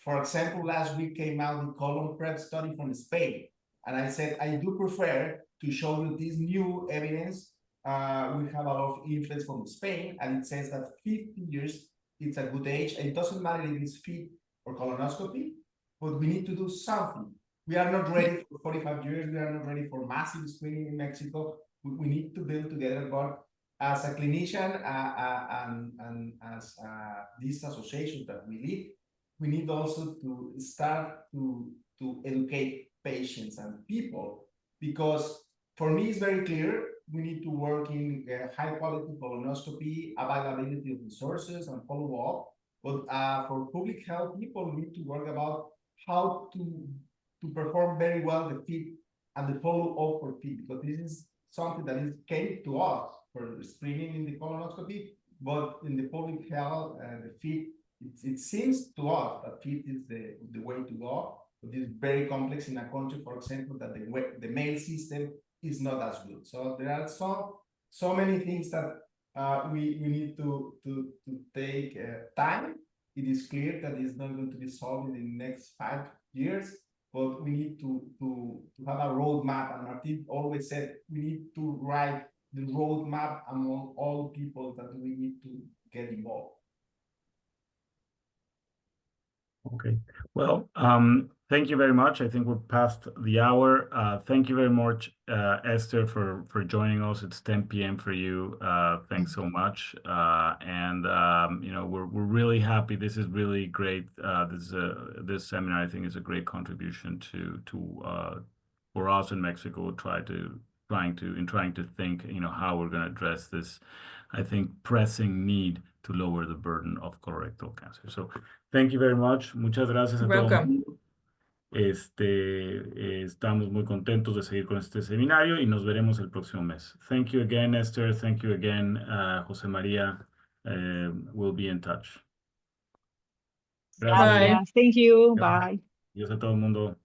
for example, last week came out the colon prep study from Spain. And I said, I do prefer to show you this new evidence. We have a lot of influence from Spain, and it says that 50 years, it's a good age. It doesn't matter if it's FIT or colonoscopy, but we need to do something. We are not ready for 45 years. We are not ready for massive screening in Mexico. We need to build together, but as a clinician and as this association that we lead, we need also to start to educate patients and people, because for me, it's very clear we need to work in high quality colonoscopy, availability of resources, and follow up. But for public health people, we need to work about how to perform very well the FIT and the follow up for FIT, because this is something that came to us for screening in the colonoscopy, but in the public health and the FIT, it seems to us that FIT is the way to go. But it's very complex in a country, for example, that the mail system is not as good. So there are so many things that we need to take time. It is clear that it's not going to be solved in the next 5 years, but we need to have a roadmap. And Martin always said we need to write the roadmap among all people that we need to get involved. Okay. Well, thank you very much. I think we're past the hour. Thank you very much, Esther, for joining us. It's 10 p.m. for you. Thanks so much. We're really happy. This is really great. This seminar, I think, is a great contribution for us in Mexico, trying to think, how we're going to address this, I think, pressing need to lower the burden of colorectal cancer. So thank you very much. Muchas gracias a todos. Estamos muy contentos de seguir con este seminario y nos veremos el próximo mes. Thank you again, Esther. Thank you again, José María. We'll be in touch. Gracias. Bye. Thank you. Bye. Adiós a todo el mundo.